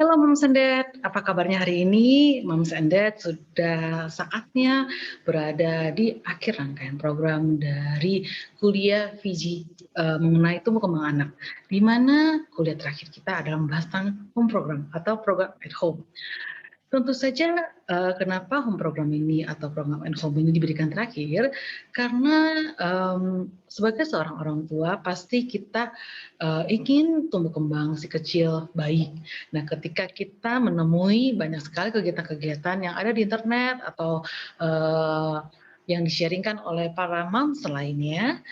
Halo Moms and Dad, apa kabarnya hari ini? Moms and Dad sudah saatnya berada di akhir rangkaian program dari kuliah Fiji mengenai tumbuh kembang anak, di mana kuliah terakhir kita adalah membahas tentang home program atau program at home. Tentu saja kenapa home program ini atau program at home ini diberikan terakhir, karena sebagai seorang orang tua pasti kita ingin tumbuh kembang si kecil baik. Nah, ketika kita menemui banyak sekali kegiatan-kegiatan yang ada di internet atau yang di-sharingkan oleh para moms lainnya,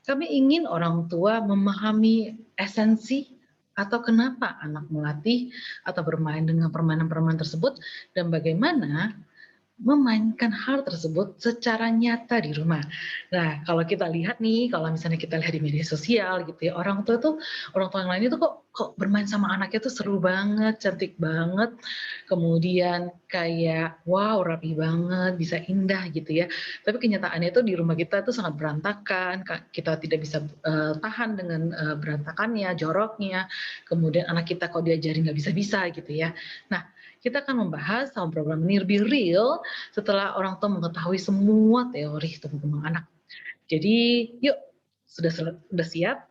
kami ingin orang tua memahami esensi atau kenapa anak melatih atau bermain dengan permainan-permainan tersebut dan bagaimana memainkan hal tersebut secara nyata di rumah. Nah, kalau kita lihat nih, kalau misalnya kita lihat di media sosial gitu ya, orang tua tuh, orang tua yang lain itu kok bermain sama anaknya tuh seru banget, cantik banget, kemudian kayak wow rapi banget, bisa indah gitu ya. Tapi kenyataannya itu di rumah kita tuh sangat berantakan, kita tidak bisa tahan dengan berantakannya, joroknya, kemudian anak kita kok diajarin nggak bisa-bisa gitu ya. Nah, kita akan membahas sama program ini lebih real setelah orang tua mengetahui semua teori tumbuh kembang anak. Jadi, yuk, sudah siap?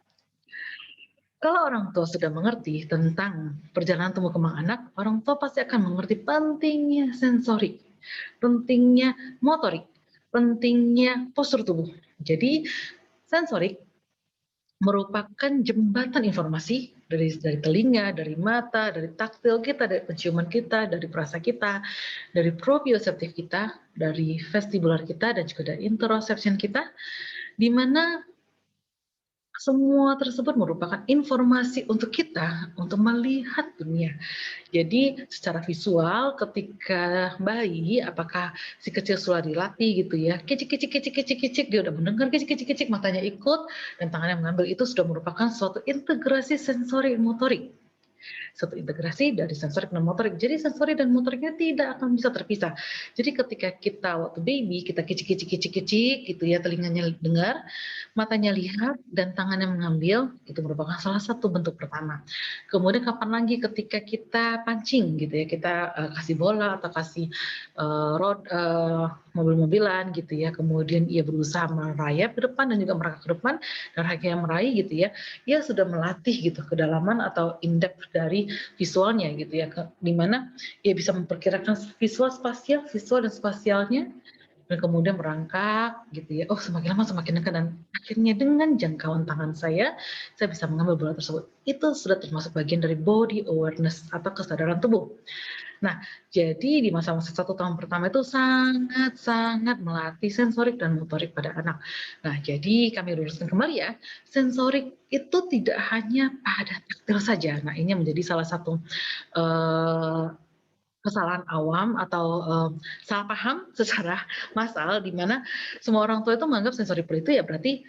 Kalau orang tua sudah mengerti tentang perjalanan tumbuh kembang anak, orang tua pasti akan mengerti pentingnya sensorik, pentingnya motorik, pentingnya postur tubuh. Jadi, sensorik merupakan jembatan informasi dari telinga, dari mata, dari taktil kita, dari penciuman kita, dari perasa kita, dari proprioseptif kita, dari vestibular kita, dan juga dari interoception kita, di mana semua tersebut merupakan informasi untuk kita untuk melihat dunia. Jadi secara visual ketika bayi, apakah si kecil sudah dilatih gitu ya, kicik kicik kicik kicik kicik, dia udah mendengar kicik kicik kicik, matanya ikut dan tangannya mengambil, itu sudah merupakan suatu integrasi sensori motorik. Satu integrasi dari sensorik dan motorik. Jadi sensorik dan motoriknya tidak akan bisa terpisah. Jadi ketika kita waktu baby, kita kicik-kicik-kicik-kicik gitu ya, telinganya dengar, matanya lihat, dan tangannya mengambil, itu merupakan salah satu bentuk pertama. Kemudian kapan lagi ketika kita pancing gitu ya, kita kasih bola atau kasih mobil-mobilan gitu ya, kemudian ia berusaha merayap ke depan dan juga merangkak ke depan, dan akhirnya meraih gitu ya, ia sudah melatih gitu kedalaman atau in-depth dari visualnya gitu ya, di mana ia bisa memperkirakan visual dan spasialnya, dan kemudian merangkak gitu ya, oh semakin lama semakin dekat, dan akhirnya dengan jangkauan tangan saya bisa mengambil bola tersebut. Itu sudah termasuk bagian dari body awareness atau kesadaran tubuh. Nah, jadi di masa-masa 1 tahun pertama itu sangat-sangat melatih sensorik dan motorik pada anak. Nah, jadi kami luruskan kembali ya, sensorik itu tidak hanya pada taktil saja. Nah, ini menjadi salah satu kesalahan awam atau salah paham secara massal, di mana semua orang tua itu menganggap sensoripel itu ya berarti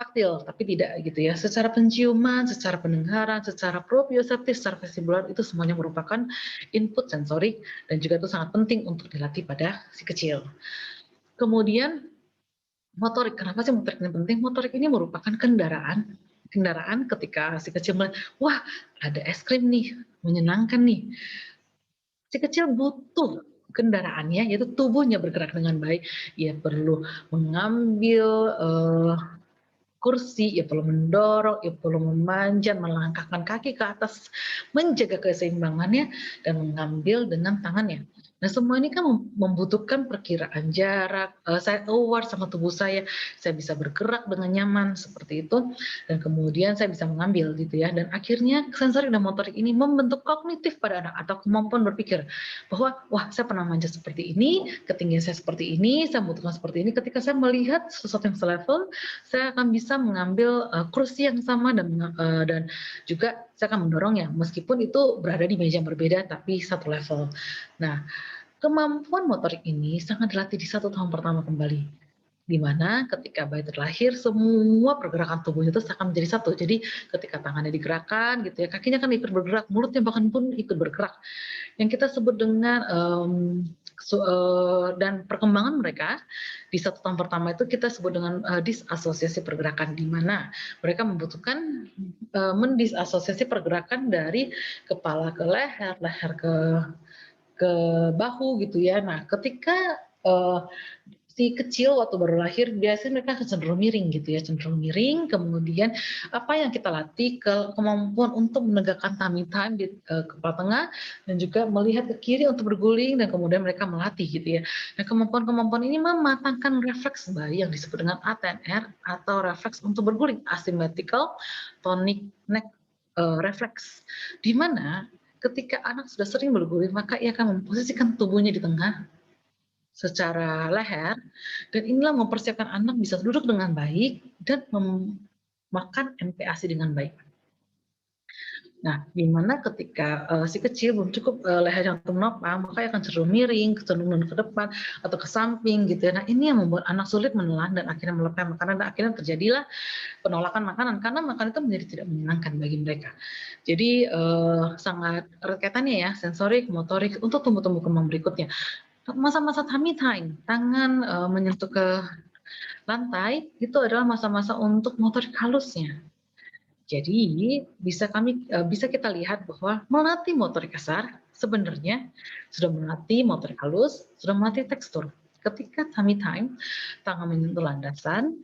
taktil, tapi tidak gitu ya. Secara penciuman, secara pendengaran, secara proprioseptif, secara vestibular, itu semuanya merupakan input sensorik dan juga itu sangat penting untuk dilatih pada si kecil. Kemudian motorik, kenapa sih motorik ini penting? Motorik ini merupakan kendaraan ketika si kecil melihat, wah ada es krim nih, menyenangkan nih. Si kecil butuh kendaraannya, yaitu tubuhnya bergerak dengan baik. Ia perlu mengambil kursi, ia perlu mendorong, ia perlu memanjat, melangkahkan kaki ke atas, menjaga keseimbangannya, dan mengambil dengan tangannya. Nah, semua ini kan membutuhkan perkiraan jarak, saya aware sama tubuh saya bisa bergerak dengan nyaman seperti itu, dan kemudian saya bisa mengambil gitu ya. Dan akhirnya sensorik dan motorik ini membentuk kognitif pada anak atau kemampuan berpikir bahwa wah saya pernah manjat seperti ini, ketinggian saya seperti ini, saya membutuhkan seperti ini. Ketika saya melihat sesuatu yang selevel, saya akan bisa mengambil kursi yang sama dan juga saya akan mendorongnya meskipun itu berada di meja yang berbeda tapi satu level. Nah, kemampuan motorik ini sangat dilatih di 1 tahun pertama kembali, di mana ketika bayi terlahir semua pergerakan tubuhnya itu akan menjadi satu. Jadi ketika tangannya digerakkan gitu ya, kakinya kan ikut bergerak, mulutnya bahkan pun ikut bergerak. Yang kita sebut dengan dan perkembangan mereka di 1 tahun pertama itu kita sebut dengan disasosiasi pergerakan, di mana mereka membutuhkan mendisasosiasi pergerakan dari kepala ke leher, leher ke bahu gitu ya. Nah, ketika si kecil waktu baru lahir biasanya mereka cenderung miring gitu ya, cenderung miring. Kemudian apa yang kita latih kemampuan untuk menegakkan tummy time di kepala tengah dan juga melihat ke kiri untuk berguling dan kemudian mereka melatih gitu ya. Nah, kemampuan-kemampuan ini mematangkan refleks bayi yang disebut dengan ATNR atau refleks untuk berguling, asymmetrical tonic neck reflex, di mana ketika anak sudah sering berguling maka ia akan memposisikan tubuhnya di tengah secara leher, dan inilah mempersiapkan anak bisa duduk dengan baik dan makan MPASI dengan baik. Nah, di mana ketika si kecil belum cukup lehernya untuk menopang, maka akan cenderung miring, cenderung ke depan atau ke samping gitu ya. Nah, ini yang membuat anak sulit menelan dan akhirnya melepeh makanan dan akhirnya terjadilah penolakan makanan karena makanan itu menjadi tidak menyenangkan bagi mereka. Jadi sangat erat kaitannya ya, sensorik, motorik untuk tumbuh-tumbuh kembang berikutnya. Masa-masa tummy time, tangan menyentuh ke lantai, itu adalah masa-masa untuk motorik halusnya. Jadi bisa kita lihat bahwa melatih motorik kasar sebenarnya sudah melatih motorik halus, sudah melatih tekstur. Ketika tummy time, tangan menyentuh landasan,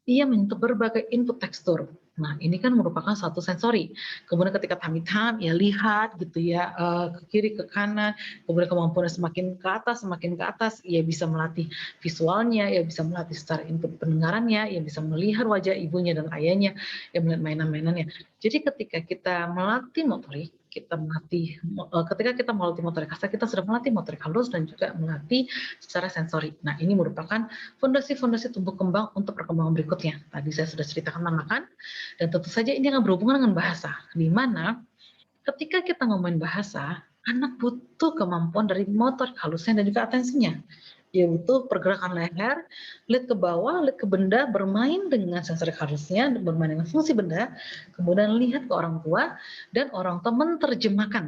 ia menyentuh berbagai input tekstur. Nah, ini kan merupakan satu sensori. Kemudian ketika tummy time, ya lihat gitu ya, ke kiri, ke kanan, kemudian kemampuannya semakin ke atas, ia bisa melatih visualnya, ia bisa melatih secara input pendengarannya, ia bisa melihat wajah ibunya dan ayahnya, ia melihat mainan-mainannya. Jadi ketika kita melatih motorik, ketika kita melatih motorik kasar, kita sudah melatih motorik halus dan juga melatih secara sensori. Nah, ini merupakan fondasi-fondasi tumbuh kembang untuk perkembangan berikutnya. Tadi saya sudah ceritakan tentang makan, dan tentu saja ini akan berhubungan dengan bahasa, di mana ketika kita ngomongin bahasa, anak butuh kemampuan dari motor halusnya dan juga atensinya. Dia butuh pergerakan leher, lihat ke bawah, lihat ke benda, bermain dengan sensori halusnya, bermain dengan fungsi benda, kemudian lihat ke orang tua, dan orang tua menerjemahkan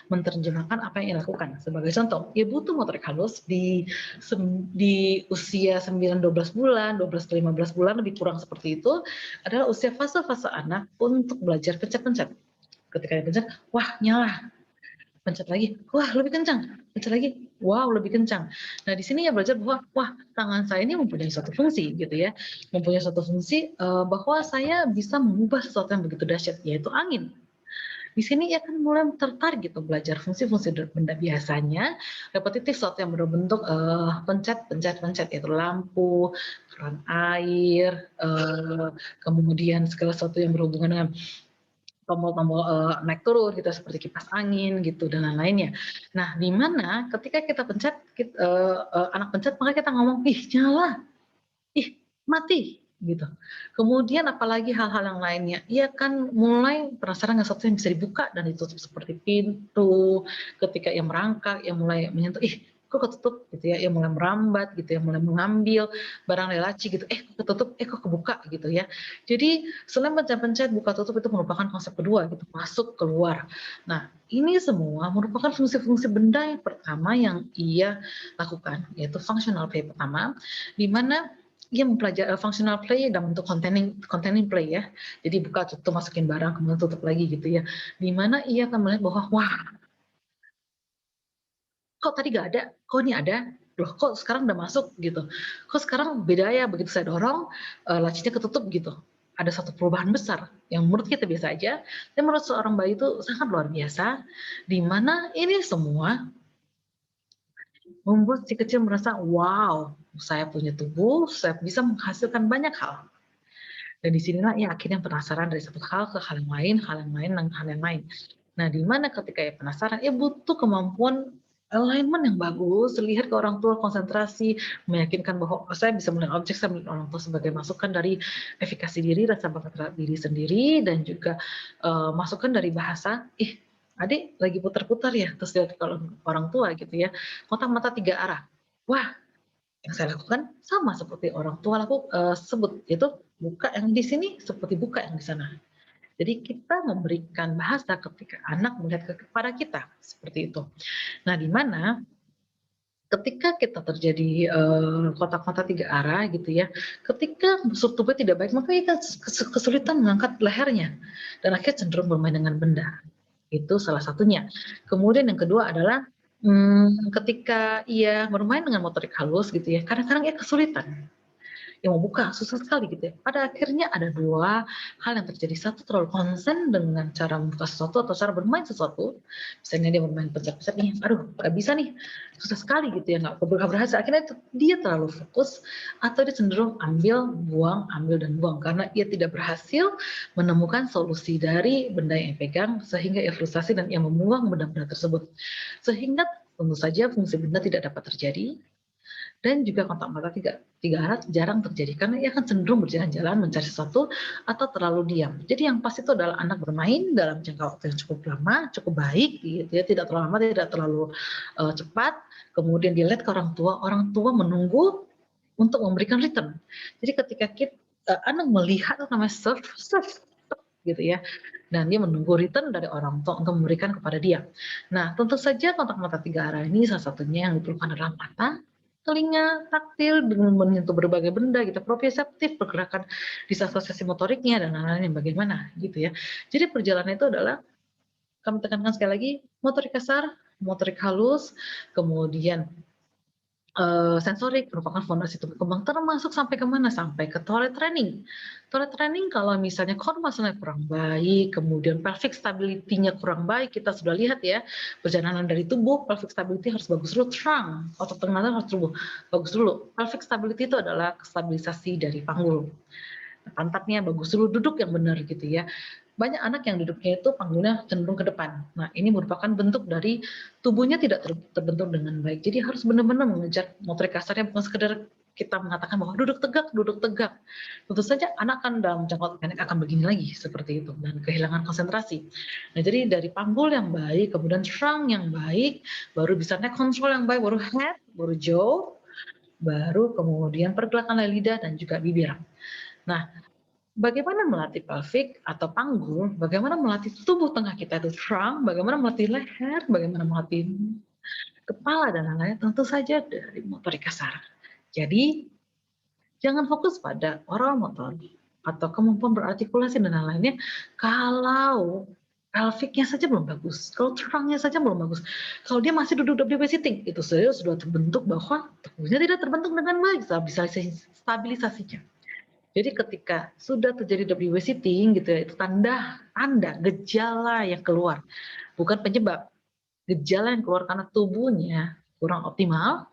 apa yang ia lakukan. Sebagai contoh, ia butuh motorik halus di usia 9-12 bulan, 12 ke 15 bulan, lebih kurang seperti itu, adalah usia fase-fase anak untuk belajar pencet-pencet. Ketika dia pencet, wah nyala, pencet lagi, wah lebih kencang, pencet lagi, wow lebih kencang. Nah, di sini ya belajar bahwa wah tangan saya ini mempunyai suatu fungsi gitu ya, mempunyai suatu fungsi bahwa saya bisa mengubah sesuatu yang begitu dahsyat, yaitu angin. Di sini ia akan mulai tertarik gitu belajar fungsi-fungsi benda. Biasanya repetitif sesuatu yang berbentuk pencet, yaitu lampu, keran air, kemudian segala sesuatu yang berhubungan dengan tombol-tombol naik turun gitu seperti kipas angin gitu dan lain-lainnya. Nah, di mana ketika kita pencet, anak pencet maka kita ngomong, ih nyala, ih mati gitu. Kemudian apalagi hal-hal yang lainnya, ia kan mulai penasaran dengan sesuatu yang bisa dibuka dan ditutup seperti pintu, ketika ia merangkak, ia mulai menyentuh, ih kok ketutup gitu ya, ia mulai merambat gitu ya, mulai mengambil barang dari laci gitu, kok ketutup, kok kebuka gitu ya. Jadi selain pencet-pencet, buka tutup itu merupakan konsep kedua gitu, masuk keluar. Nah, ini semua merupakan fungsi-fungsi benda yang pertama yang ia lakukan, yaitu functional play pertama, di mana ia mempelajari functional play dalam bentuk containing play ya. Jadi buka tutup masukin barang kemudian tutup lagi gitu ya. Di mana ia akan melihat bahwa wah, kok tadi nggak ada, kok ini ada, loh kok sekarang udah masuk gitu. Kok sekarang beda ya begitu saya dorong lacinya ketutup gitu. Ada satu perubahan besar yang menurut kita biasa aja, dan menurut seorang bayi itu sangat luar biasa, di mana ini semua membuat si kecil merasa, wow, saya punya tubuh, saya bisa menghasilkan banyak hal. Dan disinilah ia akhirnya penasaran dari satu hal ke hal yang lain, dan hal yang lain. Nah, di mana ketika ia penasaran, ia butuh kemampuan alignment yang bagus, lihat ke orang tua, konsentrasi, meyakinkan bahwa saya bisa melihat objek, saya melihat orang tua sebagai masukan dari efikasi diri, rasa bakat terhadap diri sendiri, dan juga masukan dari bahasa, adik lagi putar-putar ya, terus lihat kalau orang tua gitu ya, kotak mata 3 arah. Wah, yang saya lakukan sama seperti orang tua sebut, yaitu buka yang di sini seperti buka yang di sana. Jadi kita memberikan bahasa ketika anak melihat kepada kita seperti itu. Nah, di mana ketika kita terjadi kotak-kotak 3 arah gitu ya, ketika struktur tubuh tidak baik maka kita kesulitan mengangkat lehernya dan akhirnya cenderung bermain dengan benda. Itu salah satunya. Kemudian yang kedua adalah ketika ia bermain dengan motorik halus gitu ya, kadang-kadang ia kesulitan yang mau buka susah sekali gitu ya. Pada akhirnya ada dua hal yang terjadi. Satu, terlalu konsen dengan cara membuka sesuatu atau cara bermain sesuatu. Misalnya dia bermain pencet-pencet nih, aduh nggak bisa nih, susah sekali gitu ya, nggak berhasil. Akhirnya dia terlalu fokus atau dia cenderung ambil dan buang karena ia tidak berhasil menemukan solusi dari benda yang ia pegang sehingga ia frustasi dan ia membuang benda-benda tersebut. Sehingga tentu saja fungsi benda tidak dapat terjadi dan juga kontak mata tiga arah jarang terjadi karena ia akan cenderung berjalan-jalan mencari sesuatu atau terlalu diam. Jadi yang pasti itu adalah anak bermain dalam jangka waktu yang cukup lama, cukup baik, gitu ya, tidak terlalu lama, tidak terlalu cepat. Kemudian dilihat ke orang tua menunggu untuk memberikan return. Jadi ketika anak melihat namanya serve gitu ya, dan dia menunggu return dari orang tua untuk memberikan kepada dia. Nah, tentu saja kontak mata tiga arah ini salah satunya yang diperlukan adalah mata, telinga, taktil dengan menyentuh berbagai benda gitu, proprioseptif pergerakan disasosiasi motoriknya dan lain-lain bagaimana gitu ya. Jadi perjalanan itu adalah kami tekankan sekali lagi motorik kasar, motorik halus, kemudian sensorik merupakan fondasi tumbuh kembang termasuk sampai ke mana? Sampai ke toilet training. Toilet training kalau misalnya core muscle-nya kurang baik, kemudian pelvic stability-nya kurang baik, kita sudah lihat ya, perjalanan dari tubuh, pelvic stability harus bagus dulu, trunk, otot tengah harus bagus dulu. Pelvic stability itu adalah stabilisasi dari panggul. Pantatnya bagus dulu, duduk yang benar gitu ya. Banyak anak yang duduknya itu panggulnya cenderung ke depan. Nah, ini merupakan bentuk dari tubuhnya tidak terbentuk dengan baik. Jadi harus benar-benar mengejar motorik kasarnya, bukan sekedar kita mengatakan bahwa duduk tegak, duduk tegak. Tentu saja anak kan dalam jangka waktu pendek akan begini lagi seperti itu dan kehilangan konsentrasi. Nah, jadi dari panggul yang baik, kemudian trunk yang baik, baru bisa neck control yang baik, baru head, baru jaw, baru kemudian pergerakan lidah dan juga bibir. Nah, bagaimana melatih pelvic atau panggul, bagaimana melatih tubuh tengah kita itu trunk, bagaimana melatih leher, bagaimana melatih kepala dan lain-lain, tentu saja dari motorik kasar. Jadi, jangan fokus pada oral motor atau kemampuan berartikulasi dan lain-lainnya kalau pelviknya saja belum bagus, kalau trunknya saja belum bagus, kalau dia masih duduk WP sitting, itu sudah terbentuk bahwa tubuhnya tidak terbentuk dengan baik stabilisasinya. Jadi ketika sudah terjadi WW sitting gitu ya, itu tanda gejala yang keluar, bukan penyebab. Gejala yang keluar karena tubuhnya kurang optimal,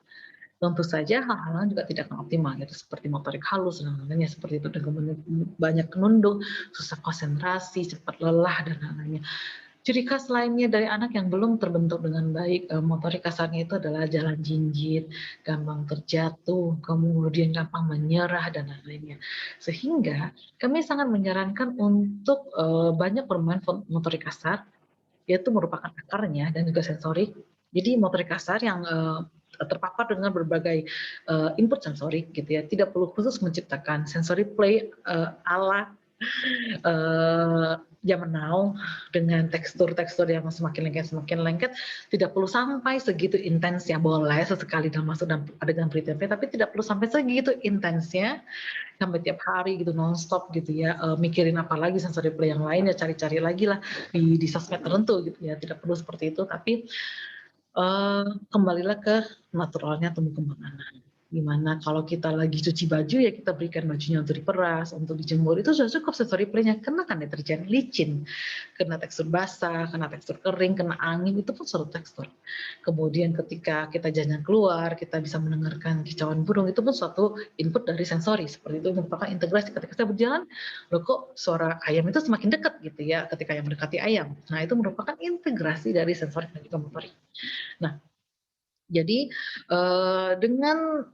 tentu saja hal-hal lain juga tidak akan optimal gitu, seperti motorik halus dan lain-lainnya seperti itu, dan kemudian banyak menunduk, susah konsentrasi, cepat lelah dan lain-lainnya. Ciri khas lainnya dari anak yang belum terbentuk dengan baik motorik kasarnya itu adalah jalan jinjit, gampang terjatuh, kemudian gampang menyerah dan lain-lainnya. Sehingga kami sangat menyarankan untuk banyak bermain motorik kasar, yaitu merupakan akarnya dan juga sensorik. Jadi motorik kasar yang terpapar dengan berbagai input sensorik gitu ya, tidak perlu khusus menciptakan sensory play ala zaman now dengan tekstur-tekstur yang semakin lengket, tidak perlu sampai segitu intensnya, boleh sesekali dalam masuk dan adegan pre-tempe, tapi tidak perlu sampai segitu intensnya sampai tiap hari gitu nonstop gitu ya, mikirin apa lagi sensory play yang lain ya, cari-cari lagi lah di sosmed tertentu gitu ya, tidak perlu seperti itu, tapi kembalilah ke naturalnya tumbuh kembang anak. Dimana kalau kita lagi cuci baju ya kita berikan bajunya untuk diperas, untuk dijemur, itu sudah cukup sensory play-nya, kena kan deterjen licin, kena tekstur basah, kena tekstur kering, kena angin, itu pun suatu tekstur. Kemudian ketika kita jalan keluar, kita bisa mendengarkan kicauan burung, itu pun suatu input dari sensori, seperti itu merupakan integrasi. Ketika kita berjalan, loh kok suara ayam itu semakin dekat gitu ya ketika yang mendekati ayam. Nah, itu merupakan integrasi dari sensorik dan juga motorik. Nah, jadi dengan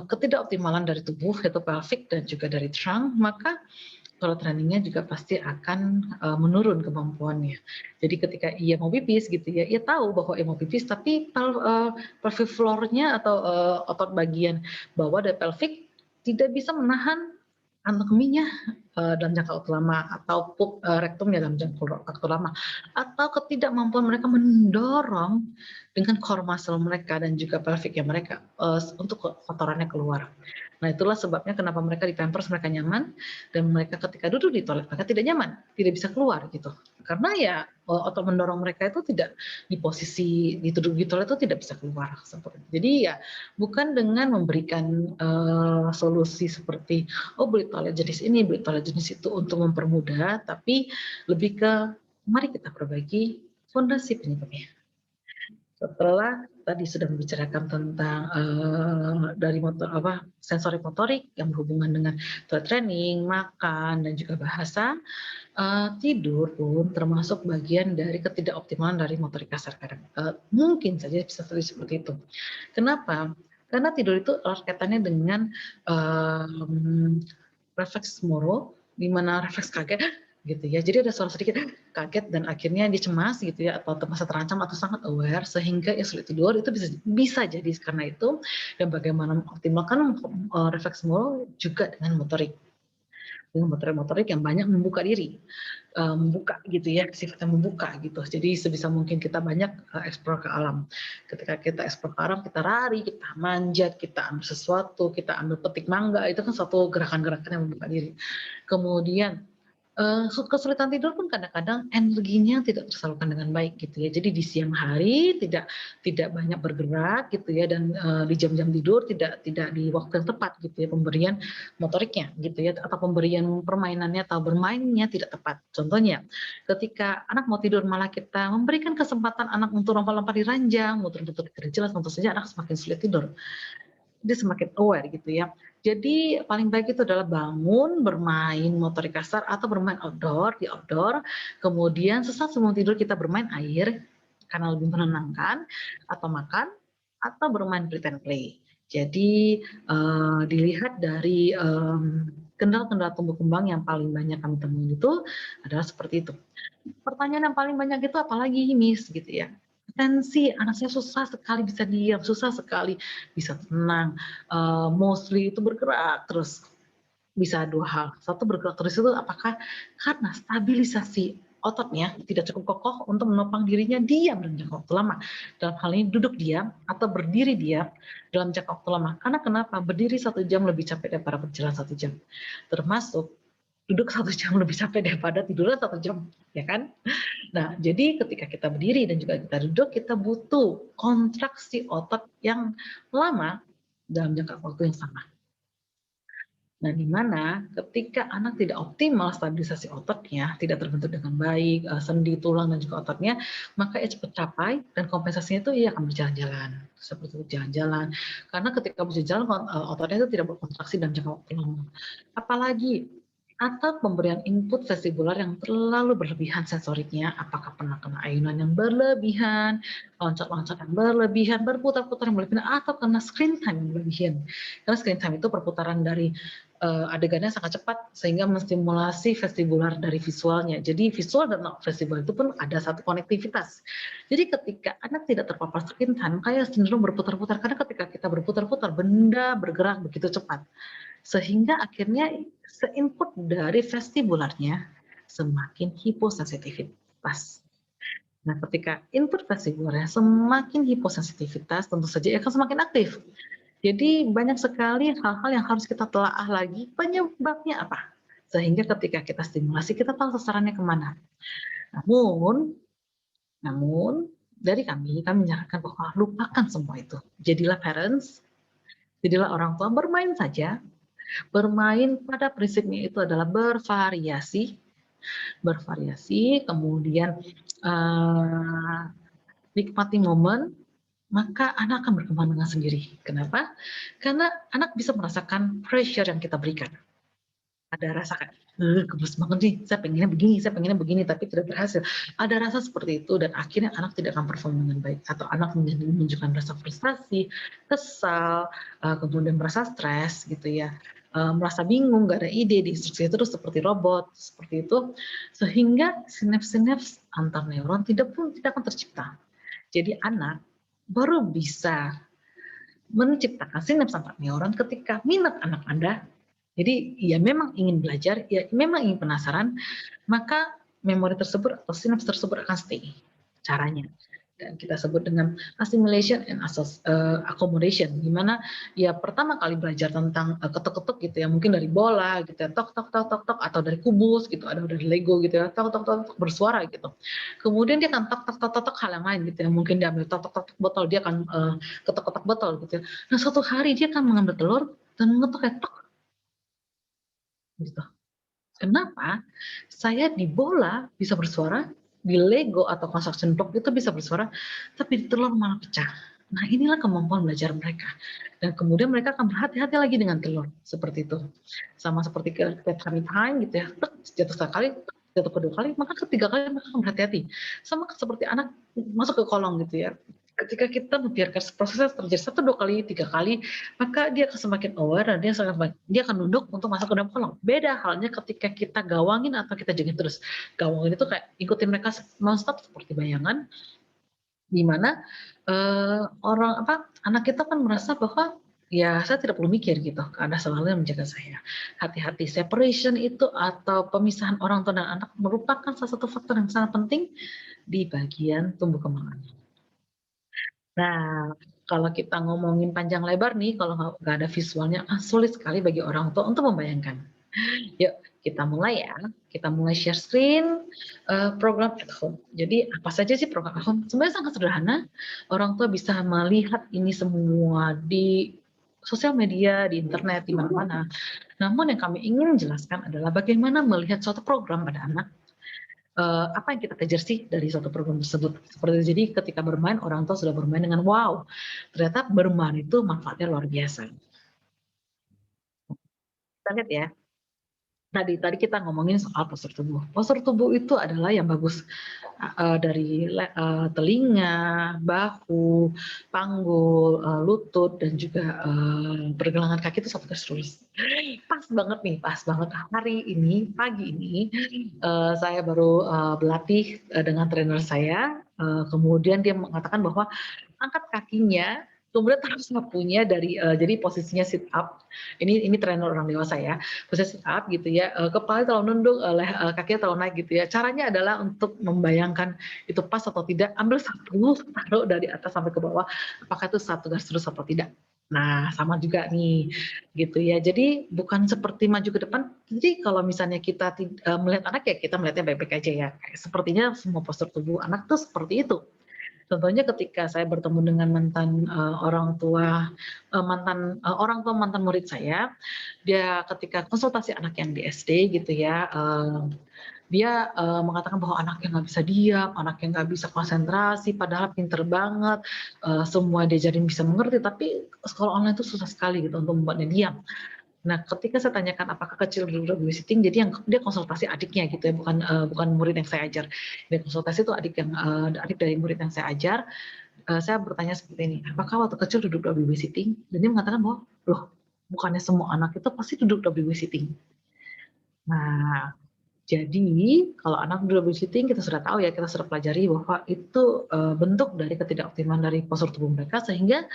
ketidakoptimalan dari tubuh yaitu pelvic dan juga dari trunk, maka kalau trainingnya juga pasti akan menurun kemampuannya. Jadi ketika ia mau pipis gitu ya, ia tahu bahwa ia mau pipis, tapi pelvic floor-nya atau otot bagian bawah dari pelvic tidak bisa menahan anatominya dalam jangka waktu lama atau rektumnya dalam jangka waktu lama, atau ketidakmampuan mereka mendorong dengan core muscle mereka dan juga pelviknya mereka untuk kotorannya keluar. Nah, itulah sebabnya kenapa mereka di Pampers mereka nyaman, dan mereka ketika duduk di toilet mereka tidak nyaman, tidak bisa keluar gitu. Karena ya otot mendorong mereka itu tidak di posisi duduk di toilet itu tidak bisa keluar seperti itu. Jadi ya bukan dengan memberikan solusi seperti oh beli toilet jenis ini, beli toilet jenis itu untuk mempermudah, tapi lebih ke mari kita perbaiki fondasi penyebabnya. Setelah tadi sudah membicarakan tentang dari sensorik motorik yang berhubungan dengan training, makan, dan juga bahasa, tidur pun termasuk bagian dari ketidakoptimalan dari motorik kasar kadang. Mungkin saja bisa terjadi seperti itu. Kenapa? Karena tidur itu erat kaitannya dengan refleks moro, di mana refleks kaget gitu ya. Jadi ada suara sedikit kaget dan akhirnya dia cemas gitu ya, atau merasa terancam atau sangat aware sehingga ya sulit tidur. Itu bisa jadi karena itu. Dan bagaimana mengoptimalkan refleks moro juga dengan motorik yang banyak membuka diri, membuka gitu ya, sifatnya membuka gitu. Jadi sebisa mungkin kita banyak eksplor ke alam. Ketika kita eksplor ke alam, kita lari, kita manjat, kita ambil sesuatu, kita ambil petik mangga, itu kan suatu gerakan-gerakan yang membuka diri. Kemudian kesulitan tidur pun kadang-kadang energinya tidak tersalurkan dengan baik gitu ya. Jadi di siang hari tidak banyak bergerak gitu ya, dan di jam-jam tidur tidak di waktu yang tepat gitu ya pemberian motoriknya gitu ya, atau pemberian permainannya atau bermainnya tidak tepat. Contohnya ketika anak mau tidur malah kita memberikan kesempatan anak untuk lompat-lompat di ranjang, muter-muter tidak jelas, tentu saja anak semakin sulit tidur. Dia semakin aware gitu ya. Jadi paling baik itu adalah bangun, bermain motorik kasar atau bermain di outdoor, kemudian sesaat sebelum tidur kita bermain air karena lebih menenangkan, atau makan, atau bermain pretend play. Jadi dilihat dari kendala-kendala tumbuh kembang yang paling banyak kami temui itu adalah seperti itu. Pertanyaan yang paling banyak itu apalagi Miss gitu ya. Atensi, anak saya susah sekali bisa diam, susah sekali bisa tenang. Mostly itu bergerak terus. Bisa dua hal. Satu, bergerak terus itu apakah karena stabilisasi ototnya tidak cukup kokoh untuk menopang dirinya diam dalam jangka waktu lama. Dalam hal ini duduk diam atau berdiri diam dalam jangka waktu lama. Karena kenapa? Berdiri 1 jam lebih capek daripada berjalan 1 jam. Termasuk duduk 1 jam lebih capek daripada tidurnya 1 jam, ya kan? Nah, jadi ketika kita berdiri dan juga kita duduk, kita butuh kontraksi otot yang lama dalam jangka waktu yang sama. Nah, di mana ketika anak tidak optimal stabilisasi ototnya, tidak terbentuk dengan baik, sendi, tulang, dan juga ototnya, maka ia cepat capai dan kompensasinya itu ia akan berjalan-jalan. Seperti itu, jalan-jalan. Karena ketika berjalan, ototnya itu tidak berkontraksi dalam jangka waktu lama. Apalagi atau pemberian input vestibular yang terlalu berlebihan sensoriknya, apakah pernah kena ayunan yang berlebihan, loncat-loncat yang berlebihan, berputar-putar yang berlebihan, atau kena screen time yang berlebihan. Karena screen time itu perputaran dari adegannya sangat cepat sehingga menstimulasi vestibular dari visualnya. Jadi visual dan vestibular itu pun ada satu konektivitas. Jadi ketika anak tidak terpapar screen time, kayak cenderung berputar-putar, karena ketika kita berputar-putar, benda bergerak begitu cepat. Sehingga akhirnya seinput dari vestibularnya semakin hiposensitivitas. Nah, ketika input vestibularnya semakin hiposensitivitas, tentu saja akan semakin aktif. Jadi banyak sekali hal-hal yang harus kita telaah lagi penyebabnya apa. Sehingga ketika kita stimulasi, kita tahu sasarannya kemana. Namun dari kami menyarankan bahwa lupakan semua itu. Jadilah parents, jadilah orang tua, bermain saja. Bermain pada prinsipnya itu adalah bervariasi, kemudian nikmati momen, maka anak akan berkembang dengan sendiri. Kenapa? Karena anak bisa merasakan pressure yang kita berikan. Ada rasa kayak, gemes banget nih, saya pengennya begini, tapi tidak berhasil. Ada rasa seperti itu, dan akhirnya anak tidak akan perform dengan baik. Atau anak menunjukkan rasa frustasi, kesal, kemudian merasa stres, gitu ya. Merasa bingung, nggak ada ide, diinstruksi terus seperti robot, seperti itu. Sehingga sinaps-sinaps antar neuron tidak akan tercipta. Jadi anak baru bisa menciptakan sinaps antar neuron ketika minat anak Anda Jadi ya memang ingin belajar, ya memang ingin penasaran, maka memori tersebut atau sinaps tersebut akan stay. Caranya. Dan kita sebut dengan assimilation and accommodation, di mana ya pertama kali belajar tentang ketuk-ketuk gitu ya, mungkin dari bola gitu ya, tok tok tok tok tok, atau dari kubus gitu, ada dari Lego gitu ya, tok tok tok, tok bersuara gitu. Kemudian dia akan tok tok tok tok, tok hal yang lain gitu ya, mungkin dia ambil tok tok tok botol, dia akan ketok-ketok botol gitu ya. Nah suatu hari dia akan mengambil telur dan mengetuk kayak tok gitu. Kenapa? Saya di bola bisa bersuara, di Lego atau construction block itu bisa bersuara, tapi di telur malah pecah. Nah, inilah kemampuan belajar mereka. Dan kemudian mereka akan berhati-hati lagi dengan telur, seperti itu. Sama seperti kayak time gitu ya, jatuh sekali, jatuh kedua kali, maka ketiga kali mereka akan berhati-hati. Sama seperti anak masuk ke kolong gitu ya. Ketika kita membiarkan prosesnya terjadi satu, dua kali, tiga kali, maka dia akan semakin aware dan dia akan nunduk untuk masuk ke dalam kolong. Beda halnya ketika kita gawangin atau kita jogging terus. Gawangin itu kayak ikutin mereka nonstop seperti bayangan, di mana anak kita kan merasa bahwa ya saya tidak perlu mikir gitu, ada selalu yang menjaga saya. Hati-hati, separation itu atau pemisahan orang tua dan anak merupakan salah satu faktor yang sangat penting di bagian tumbuh kembang anak. Nah, kalau kita ngomongin panjang lebar nih, kalau nggak ada visualnya, sulit sekali bagi orang tua untuk membayangkan. Yuk, kita mulai ya. Kita mulai share screen program at home. Jadi apa saja sih program at home? Sebenarnya sangat sederhana. Orang tua bisa melihat ini semua di sosial media, di internet, di mana-mana. Namun yang kami ingin jelaskan adalah bagaimana melihat suatu program pada anak, apa yang kita kejar sih dari suatu program tersebut. Seperti jadi ketika bermain, orang tua sudah bermain dengan wow, ternyata bermain itu manfaatnya luar biasa. Kita lihat ya, tadi kita ngomongin soal postur tubuh. Postur tubuh itu adalah yang bagus dari telinga, bahu, panggul, lutut, dan juga pergelangan kaki itu satu garis lurus. Pas banget nih, pas banget hari ini, pagi ini, saya baru berlatih dengan trainer saya, kemudian dia mengatakan bahwa angkat kakinya, kemudian taruh sapunya dari jadi posisinya sit up. Ini trainer orang dewasa ya, posisi sit up gitu ya, kepala terlalu nunduk, kakinya terlalu naik gitu ya. Caranya adalah untuk membayangkan itu pas atau tidak, ambil sapu, taruh dari atas sampai ke bawah, apakah itu satu garis lurus atau tidak. Nah, sama juga nih, gitu ya. Jadi bukan seperti maju ke depan. Jadi kalau misalnya kita melihat anak ya kita melihatnya baik-baik aja ya. Sepertinya semua postur tubuh anak tuh seperti itu. Contohnya ketika saya bertemu dengan mantan orang tua mantan murid saya, dia ketika konsultasi anak yang di SD gitu ya, dia mengatakan bahwa anaknya nggak bisa diam, anaknya nggak bisa konsentrasi, padahal pinter banget, semua diajarin bisa mengerti, tapi sekolah online itu susah sekali gitu untuk membuatnya diam. Nah, ketika saya tanyakan apakah kecil dulu babysitting, jadi yang dia konsultasi adiknya gitu ya, bukan murid yang saya ajar. Dia konsultasi itu adik dari murid yang saya ajar. Saya bertanya seperti ini, apakah waktu kecil duduk babysitting? Dan dia mengatakan bahwa, loh, bukannya semua anak itu pasti duduk babysitting. Nah, jadi kalau anak duduk babysitting kita sudah tahu ya, kita sudah pelajari bahwa itu bentuk dari ketidakoptimalan dari postur tubuh mereka, sehingga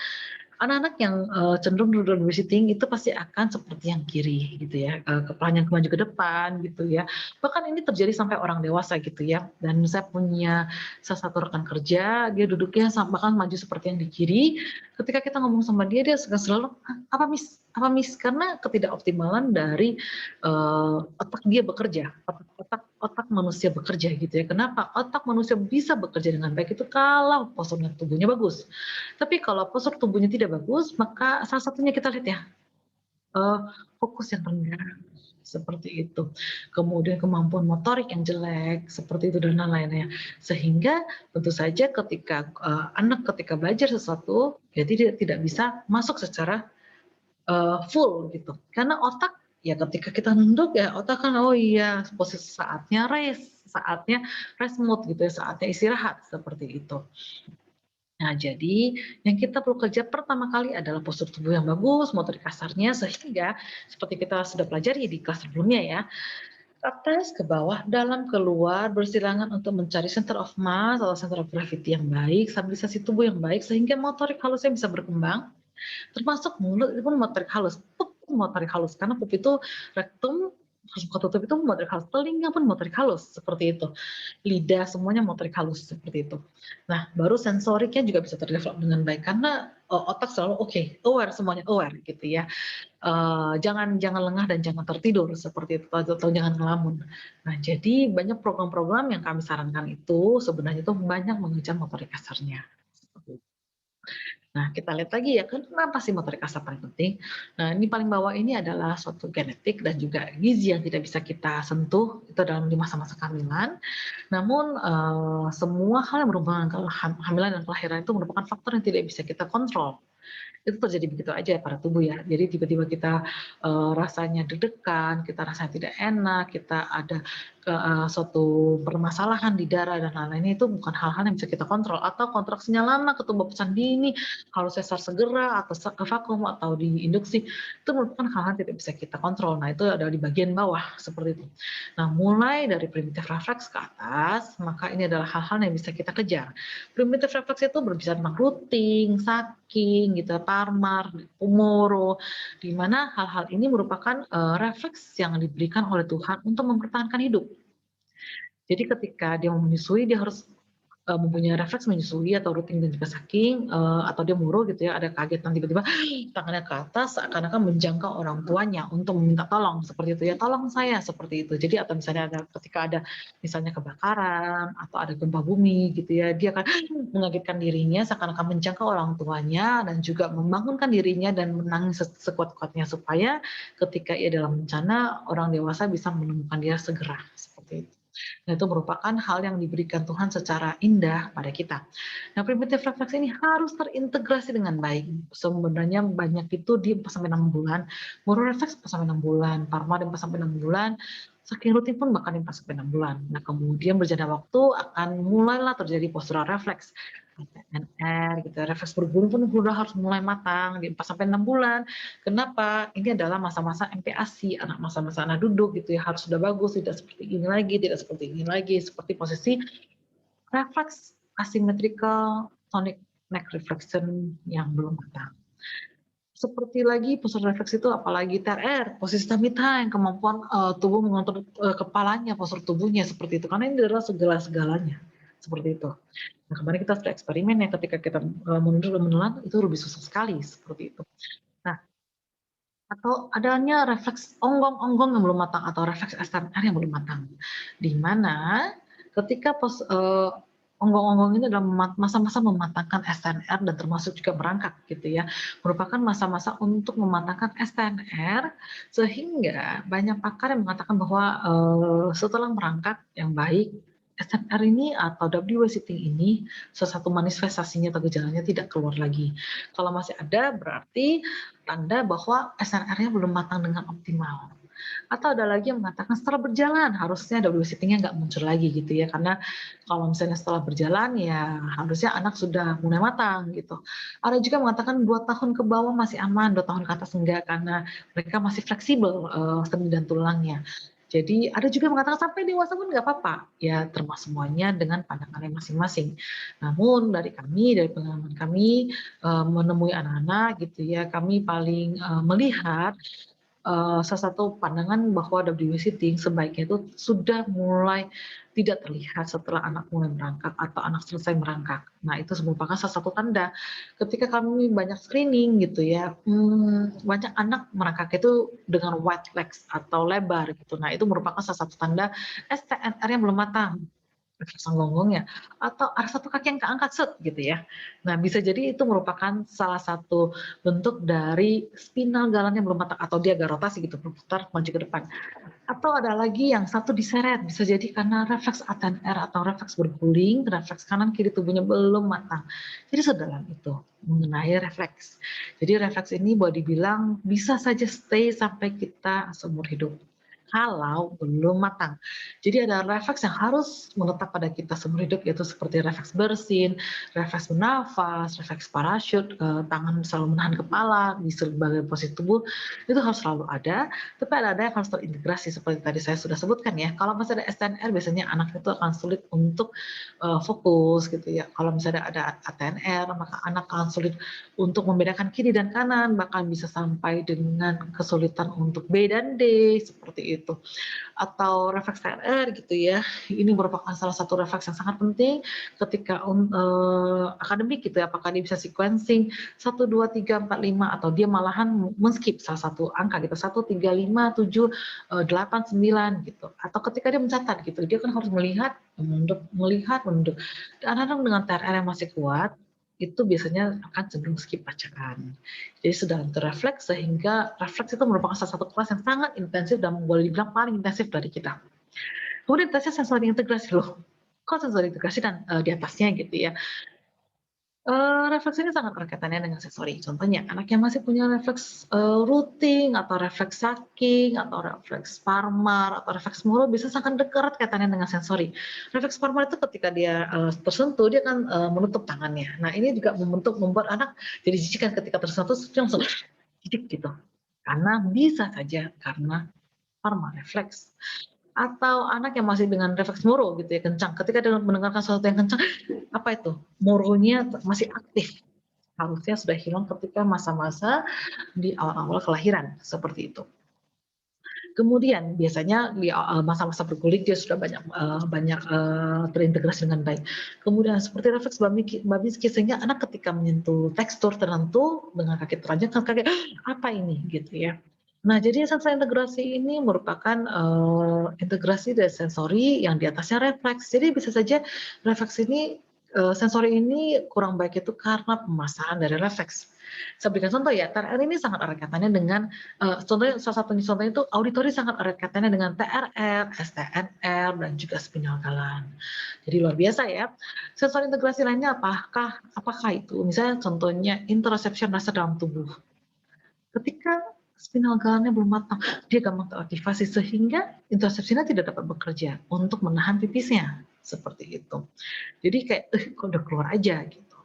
anak-anak yang cenderung duduk babysitting itu pasti akan seperti yang kiri gitu ya, kepalanya maju ke depan gitu ya. Bahkan ini terjadi sampai orang dewasa gitu ya. Dan saya punya salah satu rekan kerja, dia duduknya bahkan maju seperti yang di kiri. Ketika kita ngomong sama dia selalu, apa miss? Apa miss? Karena ketidakoptimalan dari otak dia bekerja, otak manusia bekerja gitu ya. Kenapa? Otak manusia bisa bekerja dengan baik itu kalau postur tubuhnya bagus. Tapi kalau postur tubuhnya tidak bagus, maka salah satunya kita lihat ya, fokus yang rendah, seperti itu. Kemudian kemampuan motorik yang jelek, seperti itu dan lain-lainnya. Sehingga tentu saja ketika anak ketika belajar sesuatu, jadi dia tidak bisa masuk secara full gitu. Karena otak ya ketika kita nunduk ya otak kan oh iya posisi saatnya rest mode gitu ya, saatnya istirahat seperti itu. Nah, jadi yang kita perlu kerja pertama kali adalah postur tubuh yang bagus, motorik kasarnya, sehingga seperti kita sudah pelajari di kelas sebelumnya ya, atas ke bawah, dalam keluar, bersilangan untuk mencari center of mass atau center of gravity yang baik, stabilisasi tubuh yang baik, sehingga motorik halusnya bisa berkembang, termasuk mulut itu pun motorik halus. motorik halus, karena pup itu rektum, terus buka tutup itu motorik halus, telinga pun motorik halus, seperti itu. Lidah semuanya motorik halus, seperti itu. Nah, baru sensoriknya juga bisa terdevelop dengan baik, karena otak selalu oke, aware, semuanya aware gitu ya. Jangan jangan lengah dan jangan tertidur seperti itu, atau jangan ngelamun. Nah, jadi banyak program-program yang kami sarankan itu sebenarnya itu banyak mengejar motorik kasarnya. Nah, kita lihat lagi ya, kenapa sih motorik kasar paling penting? Nah, ini paling bawah ini adalah suatu genetik dan juga gizi yang tidak bisa kita sentuh, itu dalam di masa-masa kehamilan. Namun, semua hal yang berhubungan dengan kehamilan dan kelahiran itu merupakan faktor yang tidak bisa kita kontrol. Itu terjadi begitu aja pada tubuh ya. Jadi tiba-tiba kita rasanya deg-degan, kita rasanya tidak enak, kita ada suatu permasalahan di darah dan lain-lain, itu bukan hal-hal yang bisa kita kontrol, atau kontraksinya lama, ketumbuhan dini, harus sesar segera atau vakum atau diinduksi, itu merupakan hal-hal yang tidak bisa kita kontrol. Nah, itu ada di bagian bawah seperti itu. Nah, mulai dari primitif refleks ke atas, maka ini adalah hal-hal yang bisa kita kejar. Primitif refleks itu berbicara tentang routing, saking, gitu, parmar, pumoro, di mana hal-hal ini merupakan refleks yang diberikan oleh Tuhan untuk mempertahankan hidup. Jadi ketika dia mau menyusui, dia harus mempunyai refleks menyusui atau routing dan juga saking, atau dia muru gitu ya, ada kagetan tiba-tiba tangannya ke atas seakan-akan menjangkau orang tuanya untuk meminta tolong seperti itu ya, tolong saya seperti itu. Jadi atau misalnya ketika ada misalnya kebakaran atau ada gempa bumi gitu ya, dia akan mengagetkan dirinya seakan-akan menjangkau orang tuanya dan juga membangunkan dirinya dan menangis sekuat-kuatnya supaya ketika ia dalam bencana orang dewasa bisa menemukan dia segera seperti itu. Nah, itu merupakan hal yang diberikan Tuhan secara indah pada kita. Nah, primitive reflex ini harus terintegrasi dengan baik. Sebenarnya banyak itu di 4 sampai 6 bulan, baru refleks 4 sampai 6 bulan, parma di 4 sampai 6 bulan, saking rutin pun bahkan di 4 sampai 6 bulan. Nah, kemudian berjalan waktu akan mulailah terjadi postural refleks. SNR gitu, refleks bergulung pun sudah harus mulai matang di 4 sampai 6 bulan. Kenapa? Ini adalah masa-masa MPASI, masa-masa anak duduk gitu ya, harus sudah bagus, tidak seperti ini lagi, tidak seperti ini lagi, seperti posisi refleks asymmetrical tonic neck reflection yang belum matang. Seperti lagi postur refleks itu apalagi TRR, posisi tummy time, kemampuan tubuh mengontrol kepalanya, postur tubuhnya seperti itu. Karena ini adalah segala-segalanya. Seperti itu. Nah, kemarin kita sudah eksperimen ya, ketika kita mundur dan menelan, itu lebih susah sekali seperti itu. Nah, atau adanya refleks onggong-onggong yang belum matang atau refleks SNR yang belum matang. Di mana ketika onggong-onggong ini adalah masa-masa mematangkan SNR dan termasuk juga merangkak gitu ya. Merupakan masa-masa untuk mematangkan SNR sehingga banyak pakar yang mengatakan bahwa setelah merangkak yang baik SNR ini atau WW sitting ini salah satu manifestasinya atau gejalanya tidak keluar lagi. Kalau masih ada berarti tanda bahwa SNR-nya belum matang dengan optimal. Atau ada lagi yang mengatakan setelah berjalan harusnya WW sitting-nya nggak muncul lagi gitu ya, karena kalau misalnya setelah berjalan ya harusnya anak sudah mulai matang gitu. Ada juga mengatakan 2 tahun ke bawah masih aman, 2 tahun ke atas enggak karena mereka masih fleksibel sendi dan tulangnya. Jadi ada juga mengatakan sampai dewasa pun nggak apa-apa, ya termasuk semuanya dengan pandangannya masing-masing. Namun dari kami, dari pengalaman kami menemui anak-anak gitu ya, kami paling melihat salah satu pandangan bahwa WW sitting sebaiknya itu sudah mulai tidak terlihat setelah anak mulai merangkak atau anak selesai merangkak. Nah, itu merupakan salah satu tanda ketika kami banyak screening gitu ya, banyak anak merangkak itu dengan wide legs atau lebar gitu. Nah, itu merupakan salah satu tanda STNR yang belum matang. Refleks gonggongnya, atau ada satu kaki yang keangkat set gitu ya. Nah, bisa jadi itu merupakan salah satu bentuk dari spinal galannya belum matang atau dia agak rotasi gitu, berputar maju ke depan. Atau ada lagi yang satu diseret, bisa jadi karena refleks ATNR atau refleks berguling, refleks kanan kiri tubuhnya belum matang. Jadi sedalam itu mengenai refleks. Jadi refleks ini boleh dibilang bisa saja stay sampai kita seumur hidup. kalau belum matang. Jadi ada refleks yang harus menetap pada kita seumur hidup, yaitu seperti refleks bersin, refleks bernafas, refleks parachute, tangan selalu menahan kepala di berbagai posisi tubuh, itu harus selalu ada. Tapi ada yang harus terintegrasi seperti tadi saya sudah sebutkan ya. Kalau masih ada STNR biasanya anak itu akan sulit untuk fokus gitu ya. Kalau misalnya ada ATNR, maka anak akan sulit untuk membedakan kiri dan kanan, bahkan bisa sampai dengan kesulitan untuk B dan D seperti itu. Atau refleks TNR gitu ya. Ini merupakan salah satu refleks yang sangat penting ketika akademik gitu ya, apakah dia bisa sequencing 1, 2, 3, 4, 5 atau dia malahan men-skip salah satu angka gitu, 1, 3, 5, 7, 8, 9 gitu. Atau ketika dia mencatat gitu, dia kan harus melihat, melihat, menunduk. Dan anak-anak dengan TNR yang masih kuat, itu biasanya akan cenderung skip bacaan. Jadi sudah terrefleks sehingga refleks itu merupakan salah satu kelas yang sangat intensif dan boleh dibilang paling intensif dari kita. Kemudian tesnya sensori integrasi loh. Kok sensori integrasi dan di atasnya gitu ya. Refleks ini sangat erat kaitannya dengan sensori. Contohnya, anak yang masih punya refleks routing atau refleks sucking atau refleks Parmar atau refleks Moro bisa sangat dekat kaitannya dengan sensori. Refleks Parmar itu ketika dia tersentuh dia akan menutup tangannya. Nah ini juga membuat anak jadi jijikan ketika tersentuh dia langsung jijik gitu. Karena bisa saja karena Parmar refleks. Atau anak yang masih dengan refleks Moro gitu ya, kencang. Ketika dia mendengarkan sesuatu yang kencang, apa itu? Moronya masih aktif. Harusnya sudah hilang ketika masa-masa di awal-awal kelahiran, seperti itu. Kemudian biasanya di masa-masa berkulit dia sudah banyak terintegrasi dengan baik. Kemudian seperti refleks Babinski sehingga anak ketika menyentuh tekstur tertentu dengan kaki teranjang kan kaget apa ini gitu ya. Nah, jadi sensori integrasi ini merupakan integrasi dari sensori yang di atasnya refleks. Jadi bisa saja refleks ini sensori ini kurang baik itu karena pemasangan dari refleks. Saya berikan contoh ya, TRR ini sangat erat kaitannya dengan contohnya salah satu contohnya itu auditori sangat erat kaitannya dengan TRR, STNR dan juga spinal galan. Jadi luar biasa ya. Sensor integrasi lainnya apakah itu? Misalnya contohnya interoception rasa dalam tubuh. Ketika spinal galannya belum matang, dia gampang teraktivasi sehingga interocepsinya tidak dapat bekerja untuk menahan pipisnya seperti itu. Jadi kayak kok udah keluar aja gitu.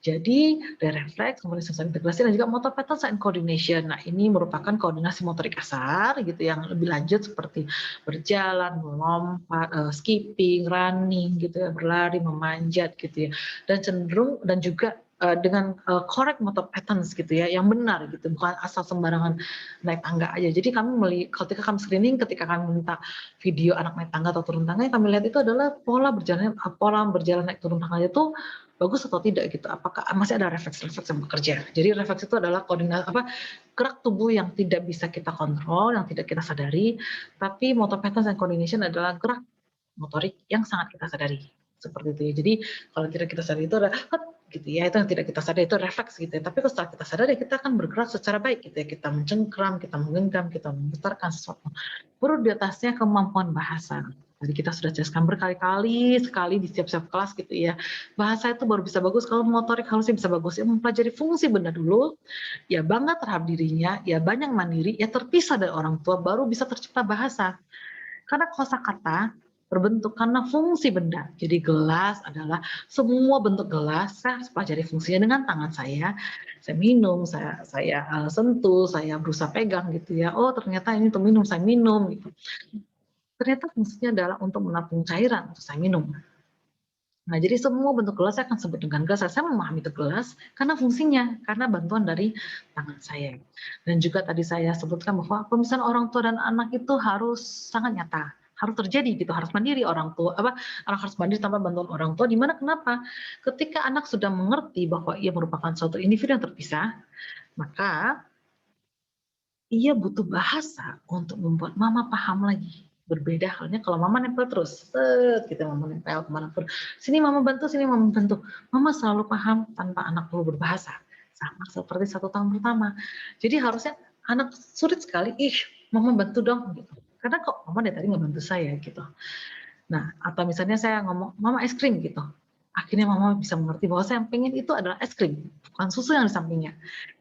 Jadi dari refleks, kemudian sensor integrasi dan juga motor pattern and coordination. Nah ini merupakan koordinasi motorik kasar gitu yang lebih lanjut seperti berjalan, melompat, skipping, running gitu ya, berlari, memanjat gitu ya. Dan cenderung dan juga dengan correct motor patterns gitu ya, yang benar gitu, bukan asal sembarangan naik tangga aja. Jadi kami ketika kami screening, ketika kami minta video anak naik tangga atau turun tangga, yang kami lihat itu adalah pola berjalan naik turun tangga itu bagus atau tidak gitu, apakah masih ada refleks-refleks yang bekerja. Jadi refleks itu adalah gerak tubuh yang tidak bisa kita kontrol, yang tidak kita sadari, tapi motor patterns and coordination adalah gerak motorik yang sangat kita sadari. Seperti itu ya. Jadi kalau tidak kita sadari itu ada gitu ya, itu yang tidak kita sadari itu refleks gitu ya. Tapi setelah kita sadari kita akan bergerak secara baik gitu ya. Kita mencengkram, kita menggenggam, kita memutarkan sesuatu. Baru di atasnya kemampuan bahasa. Tadi kita sudah jelaskan berkali-kali sekali di setiap kelas gitu ya. Bahasa itu baru bisa bagus kalau motorik halusnya bisa bagus. Ya mempelajari fungsi benda dulu, ya bangga terhadap dirinya, ya banyak mandiri, ya terpisah dari orang tua, baru bisa tercipta bahasa. Karena kosakata berbentuk karena fungsi benda. Jadi gelas adalah semua bentuk gelas, saya harus pelajari fungsinya dengan tangan saya. Saya minum, saya sentuh, saya berusaha pegang gitu ya. Oh ternyata ini untuk minum, saya minum gitu. Ternyata fungsinya adalah untuk menampung cairan untuk saya minum. Nah, jadi semua bentuk gelas saya akan sebut dengan gelas. Saya memahami itu gelas karena fungsinya, karena bantuan dari tangan saya. Dan juga tadi saya sebutkan bahwa pemisahan orang tua dan anak itu harus sangat nyata, harus terjadi gitu, harus mandiri orang tua, anak harus mandiri tanpa bantuan orang tua. Di mana kenapa? Ketika anak sudah mengerti bahwa ia merupakan suatu individu yang terpisah, maka ia butuh bahasa untuk membuat mama paham lagi. Berbeda halnya kalau mama nempel terus, kita mama nempel kemanapun. Sini mama bantu, sini mama bantu. Mama selalu paham tanpa anak perlu berbahasa. Sama seperti 1 tahun pertama. Jadi harusnya anak sulit sekali, mama bantu dong. Gitu. Karena kok mama dari tadi nggak bantu saya gitu. Nah, atau misalnya saya ngomong, mama es krim gitu. Akhirnya mama bisa mengerti bahwa saya yang pengen itu adalah es krim, bukan susu yang di sampingnya.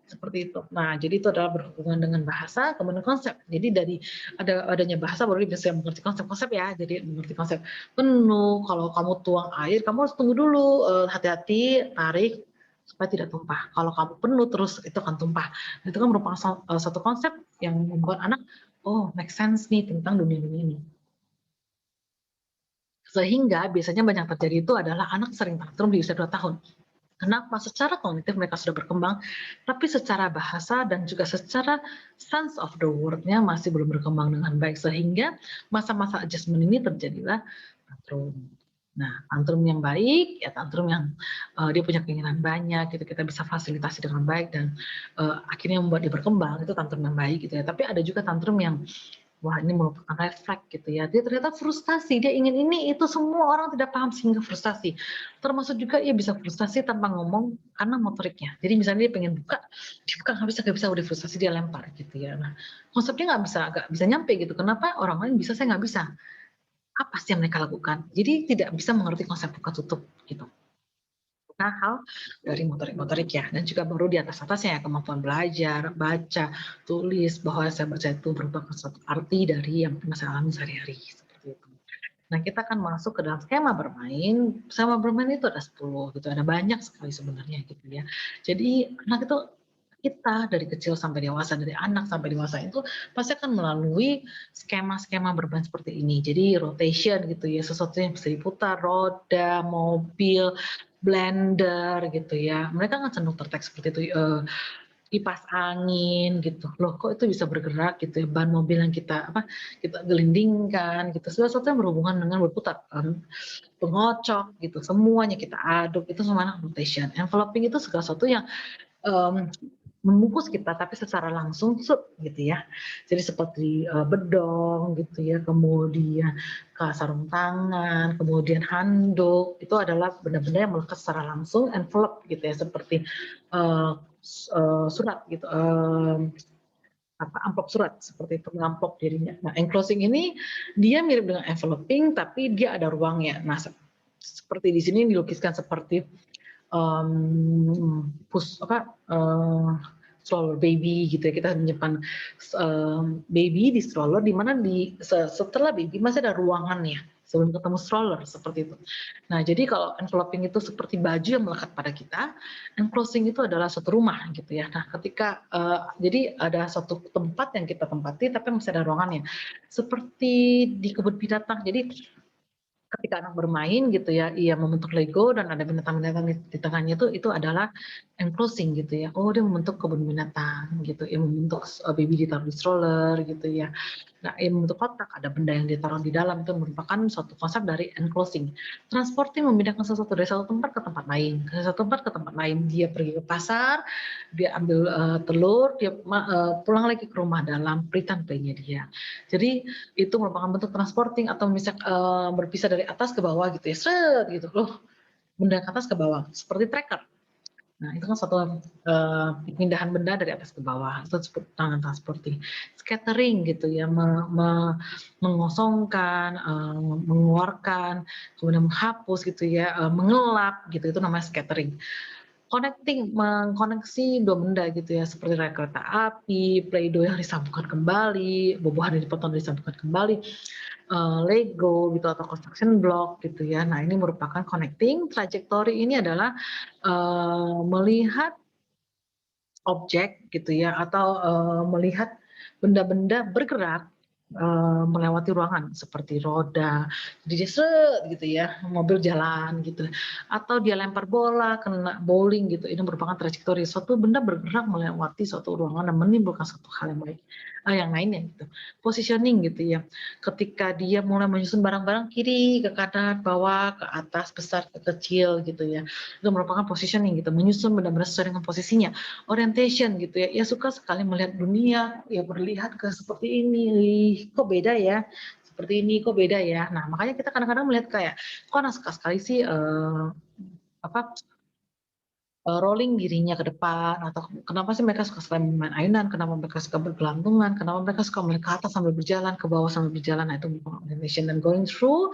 seperti itu. Nah, jadi itu adalah berhubungan dengan bahasa, kemudian konsep. Jadi dari adanya bahasa baru dia bisa mengerti konsep-konsep ya. Jadi mengerti konsep penuh. Kalau kamu tuang air, kamu harus tunggu dulu, hati-hati, tarik supaya tidak tumpah. Kalau kamu penuh terus itu akan tumpah. Itu kan merupakan satu konsep yang membuat anak, oh make sense nih tentang dunia-dunia ini. Sehingga biasanya banyak terjadi itu adalah anak sering tantrum di usia 2 tahun. Kenapa? Secara kognitif mereka sudah berkembang, tapi secara bahasa dan juga secara sense of the word-nya masih belum berkembang dengan baik, sehingga masa-masa adjustment ini terjadilah tantrum. Nah, tantrum yang baik, ya tantrum yang dia punya keinginan banyak, gitu, kita bisa fasilitasi dengan baik dan akhirnya membuat dia berkembang, itu tantrum yang baik gitu ya. Tapi ada juga tantrum yang wah ini merupakan refleks gitu ya. Dia ternyata frustasi, dia ingin ini, itu semua orang tidak paham sehingga frustasi. Termasuk juga ia bisa frustasi tanpa ngomong karena motoriknya. Jadi misalnya dia pengen buka, dibuka nggak bisa, udah frustasi dia lempar gitu ya. Nah konsepnya nggak bisa nyampe gitu. Kenapa orang lain bisa, saya nggak bisa? Apa sih yang mereka lakukan? Jadi tidak bisa mengerti konsep buka tutup gitu. Nah, hal dari motorik-motorik ya, dan juga baru di atas-atasnya ya, kemampuan belajar, baca, tulis, bahwa saya baca itu merupakan suatu arti dari yang pernah saya alami sehari-hari, seperti itu. Nah, kita akan masuk ke dalam skema bermain itu ada 10 gitu, ada banyak sekali sebenarnya gitu ya. Jadi anak itu kita dari kecil sampai dewasa, dari anak sampai dewasa itu pasti akan melalui skema-skema bermain seperti ini. Jadi rotation gitu ya, sesuatu yang bisa diputar, roda, mobil, blender gitu ya. Mereka kan cenderung tertarik seperti itu, kipas angin gitu. Loh kok itu bisa bergerak gitu ya, ban mobil yang kita gelindingkan gitu. Segala sesuatu yang berhubungan dengan berputar, pengocok gitu, semuanya kita aduk itu semuanya rotation. Enveloping itu segala sesuatu yang um, membungkus kita tapi secara langsung gitu ya. Jadi seperti bedong gitu ya, kemudian sarung tangan, kemudian handuk, itu adalah benda-benda yang melekat secara langsung envelope gitu ya, seperti surat gitu, amplop surat seperti itu, mengamplop dirinya. Nah, enclosing ini dia mirip dengan enveloping tapi dia ada ruangnya. Nah, seperti di sini dilukiskan seperti stroller baby gitu ya, kita menyimpan baby di stroller di mana setelah baby masih ada ruangannya sebelum ketemu stroller seperti itu. Nah, jadi kalau enveloping itu seperti baju yang melekat pada kita, enclosing itu adalah suatu rumah gitu ya. Nah, ketika jadi ada suatu tempat yang kita tempati tapi masih ada ruangannya. Seperti di kebun binatang. Jadi ketika anak bermain gitu ya, ia membentuk Lego dan ada binatang-binatang di tengahnya itu adalah enclosing gitu ya. Oh, dia membentuk kebun binatang gitu, ia membentuk baby ditaruh di stroller gitu ya. Nah, ia membentuk kotak, ada benda yang ditaruh di dalam, itu merupakan suatu konsep dari enclosing. Transporting memindahkan sesuatu dari satu tempat ke tempat lain, ke satu tempat ke tempat lain. Dia pergi ke pasar, dia ambil telur, dia pulang lagi ke rumah dalam peritan playnya dia. Jadi itu merupakan bentuk transporting atau misal berpisah dari atas ke bawah gitu ya, seret gitu loh, benda ke atas ke bawah seperti tracker. Nah itu kan suatu pindahan benda dari atas ke bawah, itu disebut tangan transporting. Scattering gitu ya, mengosongkan, mengeluarkan, kemudian menghapus gitu ya, mengelap gitu, itu namanya scattering. Connecting, mengkoneksi dua benda gitu ya, seperti rel kereta api, Play-Doh yang disambungkan kembali, buah-buahan yang dipotong disambungkan kembali, Lego gitu atau construction block gitu ya. Nah ini merupakan connecting. Trajectory ini adalah melihat objek gitu ya, atau melihat benda-benda bergerak melewati ruangan seperti roda, jadi dia set gitu ya, mobil jalan gitu, atau dia lempar bola kena bowling gitu. Ini merupakan trajektori, suatu benda bergerak melewati suatu ruangan dan menimbulkan suatu hal yang baik, yang lainnya gitu. Positioning gitu ya, ketika dia mulai menyusun barang-barang kiri ke kanan, bawah ke atas, besar ke kecil gitu ya, itu merupakan positioning gitu, menyusun benda-benda sesuai dengan posisinya. Orientation gitu ya, ia suka sekali melihat dunia, ya berlihat ke seperti ini, kok beda ya, seperti ini kok beda ya. Nah makanya kita kadang-kadang melihat kayak kok anak suka sekali sih apa rolling dirinya ke depan, atau kenapa sih mereka suka sekali main ayunan, kenapa mereka suka bergelantungan, kenapa mereka suka melihat ke atas sambil berjalan, ke bawah sambil berjalan. Nah, itu meditation dan going through,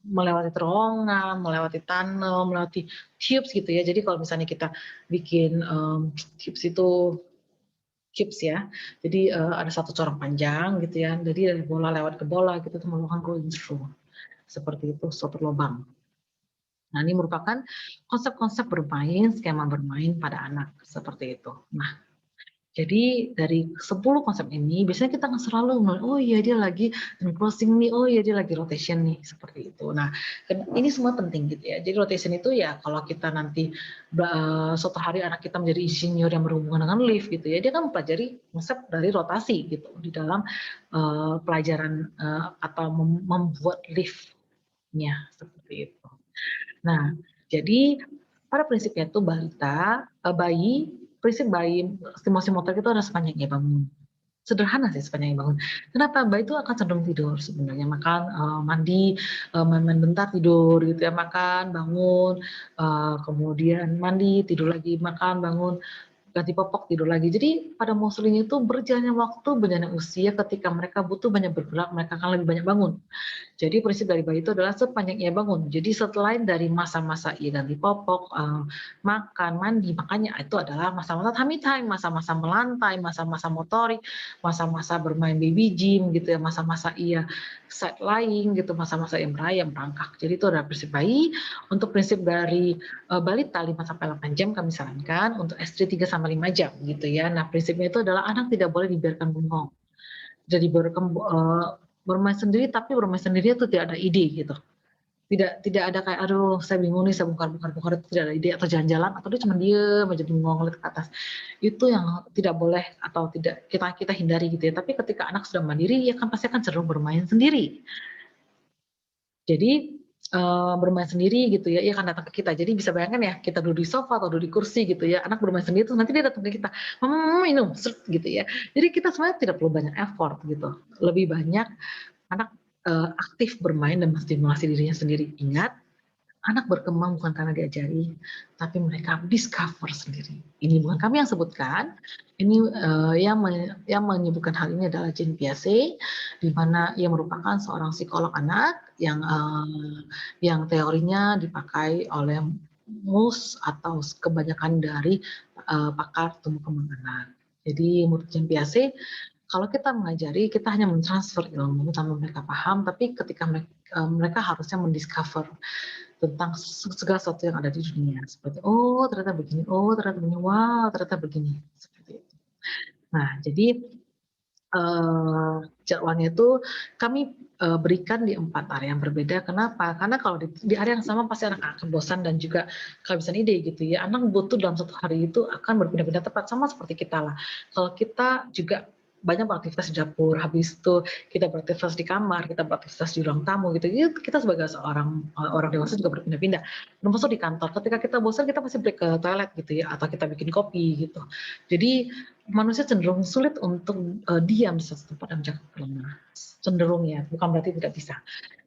melewati terowongan, melewati tunnel, melewati tubes gitu ya. Jadi kalau misalnya kita bikin tubes itu cubes ya. Jadi ada satu corong panjang gitu ya. Jadi dari bola lewat ke bola gitu itu melakukan going through. Seperti itu, suatu lubang. Nah, ini merupakan konsep-konsep bermain, skema bermain pada anak seperti itu. Nah, jadi dari 10 konsep ini biasanya kita akan selalu oh iya dia lagi crossing nih, oh iya dia lagi rotation nih, seperti itu. Nah, ini semua penting gitu ya. Jadi rotation itu ya kalau kita nanti suatu hari anak kita menjadi insinyur yang berhubungan dengan lift gitu ya, dia kan mempelajari konsep dari rotasi gitu di dalam pelajaran atau membuat liftnya seperti itu. Nah, jadi pada prinsipnya itu bayi, prinsip bayi stimulasi motor itu adalah sepanjang ia bangun. Sederhana sih sepanjang ia bangun. Kenapa? Bayi itu akan cenderung tidur sebenarnya, makan, mandi, main-main bentar tidur gitu ya, makan, bangun, kemudian mandi, tidur lagi, makan, bangun, ganti popok, tidur lagi. Jadi pada muslinya itu berjalannya waktu, berjalannya usia, ketika mereka butuh banyak bergerak, mereka akan lebih banyak bangun. Jadi prinsip dari bayi itu adalah sepanjang ia bangun. Jadi selain dari masa-masa ia ganti popok, makan, mandi, makanya itu adalah masa-masa tummy time, masa-masa melantai, masa-masa motorik, masa-masa bermain baby gym gitu ya, masa-masa ia side lying gitu, masa-masa ia merayap, merangkak. Jadi itu adalah prinsip bayi. Untuk prinsip dari balita 5 sampai 8 jam kami sarankan, untuk SD 3 sampai 5 jam gitu ya. Nah, prinsipnya itu adalah anak tidak boleh dibiarkan bengong. Jadi bermain sendiri, tapi bermain sendiri itu tidak ada ide gitu. Tidak ada kayak aduh saya bingung nih, saya bongkar itu tidak ada ide, atau jalan-jalan, atau dia cuma diem aja bengong ngeliat ke atas. Itu yang tidak boleh atau tidak kita hindari gitu ya. Tapi ketika anak sudah mandiri, ya kan pasti akan cenderung bermain sendiri. Jadi bermain sendiri gitu ya, ia akan datang ke kita. Jadi bisa bayangkan ya, kita duduk di sofa atau duduk di kursi gitu ya, anak bermain sendiri terus nanti dia datang ke kita, mama minum, gitu ya. Jadi kita sebenarnya tidak perlu banyak effort gitu. Lebih banyak anak aktif bermain dan menstimulasi dirinya sendiri. Ingat, anak berkembang bukan karena diajari, tapi mereka discover sendiri. Ini bukan kami yang sebutkan, ini yang menyebutkan hal ini adalah Jean Piaget, di mana ia merupakan seorang psikolog anak yang teorinya dipakai oleh most atau kebanyakan dari pakar tumbuh kembang anak. Jadi menurut Jean Piaget, kalau kita mengajari, kita hanya mentransfer ilmu tanpa mereka paham, tapi ketika mereka harusnya mendiscover tentang segala sesuatu yang ada di dunia. Seperti, oh ternyata begini, oh ternyata begini, wow ternyata begini. Seperti itu. Nah, jadi jadwalnya itu kami berikan di 4 area yang berbeda. Kenapa? Karena kalau di area yang sama pasti anak akan bosan dan juga kehabisan ide gitu ya. Anak butuh dalam satu hari itu akan berpindah-pindah tempat, sama seperti kita lah. Kalau kita juga banyak beraktivitas di dapur, habis itu kita beraktivitas di kamar, kita beraktivitas di ruang tamu gitu. Jadi kita sebagai seorang orang dewasa juga berpindah-pindah. Termasuk di kantor, ketika kita bosan kita pasti break ke toilet gitu ya, atau kita bikin kopi gitu. Jadi manusia cenderung sulit untuk diam di satu tempat dan menjaga kelemahan. Cenderung ya, bukan berarti tidak bisa.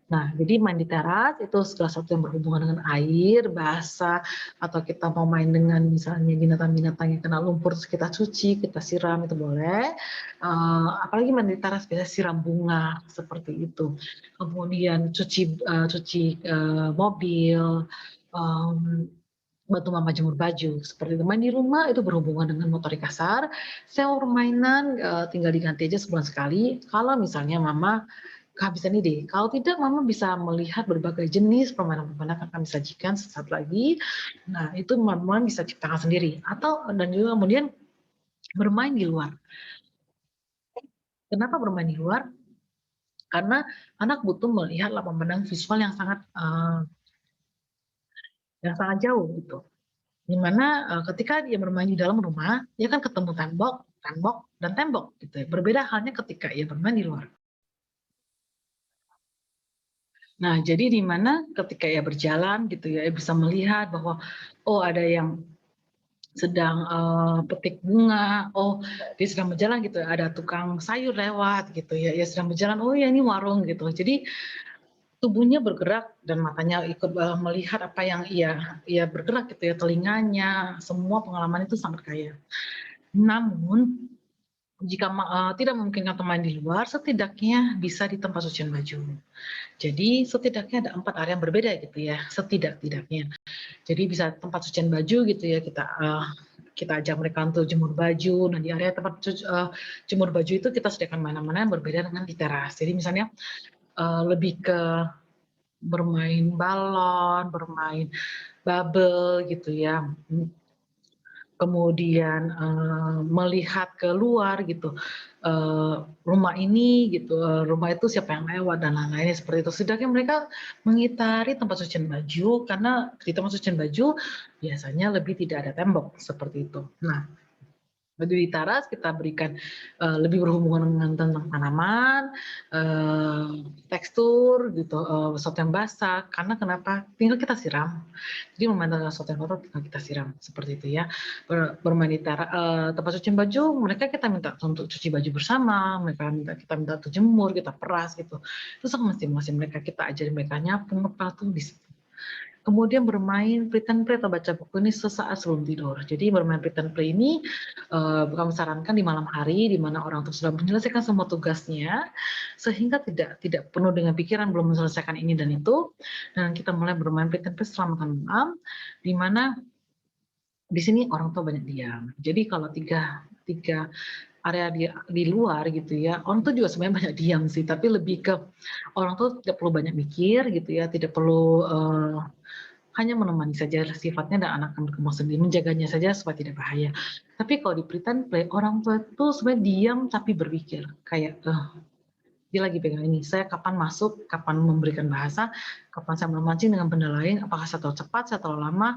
Nah, jadi main di teras itu segala sesuatu yang berhubungan dengan air, basah, atau kita mau main dengan misalnya binatang-binatang yang kena lumpur, terus kita cuci, kita siram, itu boleh. Apalagi main di teras, biasanya siram bunga, seperti itu. Kemudian cuci mobil, bantu mama jemur baju, seperti itu. Main di rumah itu berhubungan dengan motorik kasar. Sewa permainan tinggal diganti aja sebulan sekali. Kalau misalnya mama kehabisan ide. Kalau tidak, mama bisa melihat berbagai jenis permainan-permainan yang kami sajikan sesaat lagi. Nah, itu mama bisa ciptakan sendiri. Dan juga kemudian bermain di luar. Kenapa bermain di luar? Karena anak butuh melihat pemandangan visual yang sangat jauh gitu. Dimana ketika dia bermain di dalam rumah, dia kan ketemu tembok, dan tembok gitu ya. Berbeda halnya ketika ia bermain di luar. Nah, jadi di mana ketika ia berjalan gitu ya, ia bisa melihat bahwa oh ada yang sedang petik bunga, oh dia sedang berjalan gitu ya, ada tukang sayur lewat gitu ya, ia sedang berjalan, oh ya ini warung gitu. Jadi tubuhnya bergerak dan matanya ikut melihat apa yang ia bergerak gitu ya, telinganya, semua pengalaman itu sangat kaya. Namun jika tidak memungkinkan untuk main di luar, setidaknya bisa di tempat cucian baju. Jadi setidaknya ada 4 area yang berbeda gitu ya, setidak-tidaknya. Jadi bisa tempat cucian baju gitu ya, kita ajak mereka untuk jemur baju. Nah, di area tempat jemur baju itu kita sediakan mainan-mainan yang berbeda dengan di teras. Jadi misalnya lebih ke bermain balon, bermain bubble gitu ya. Kemudian melihat keluar gitu, rumah ini gitu, rumah itu siapa yang lewat dan lain-lainnya seperti itu. Setidaknya mereka mengitari tempat cucian baju karena di tempat cucian baju biasanya lebih tidak ada tembok seperti itu. Nah, di teras kita berikan lebih berhubungan dengan tentang tanaman, tekstur gitu, sesuatu yang basah. Karena kenapa? Tinggal kita siram. Jadi memainkan sesuatu yang kotor tinggal kita siram seperti itu ya. Bermain di tempat cuci baju, mereka kita minta untuk cuci baju bersama, kita minta untuk jemur, kita peras gitu. Itu sangat masing-masing mereka kita ajarin mereka nyapu, ngepel tuh di situ. Kemudian bermain pretend play atau baca buku ini sesaat sebelum tidur. Jadi bermain pretend play ini kami sarankan di malam hari di mana orang tua sudah menyelesaikan semua tugasnya sehingga tidak penuh dengan pikiran belum menyelesaikan ini dan itu, dan kita mulai bermain pretend play setelah makan malam di mana di sini orang tua banyak diam. Jadi kalau tiga area di luar gitu ya, orang tua juga sebenarnya banyak diam sih, tapi lebih ke orang tua tidak perlu banyak mikir gitu ya, tidak perlu hanya menemani saja sifatnya dan anak akan berkembang sendiri, menjaganya saja supaya tidak bahaya. Tapi kalau di pretend play, orang tua itu sebenarnya diam tapi berpikir, kayak, dia lagi pegang ini, saya kapan masuk, kapan memberikan bahasa, kapan saya memancing dengan benda lain, apakah saya terlalu cepat, saya terlalu lama,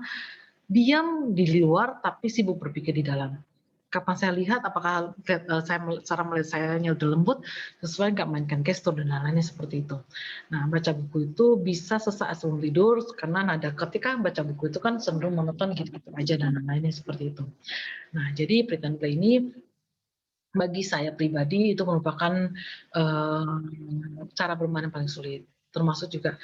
diam di luar tapi sibuk berpikir di dalam. Kapan saya lihat apakah cara melihat saya udah lembut sesuai nggak mainkan gestur dan lain-lainnya seperti itu. Nah, baca buku itu bisa sesaat sebelum tidur karena nada ketika baca buku itu kan cenderung monoton gitu-gitu aja dan lain-lainnya seperti itu. Nah, jadi pretend play ini bagi saya pribadi itu merupakan cara bermain yang paling sulit. Termasuk juga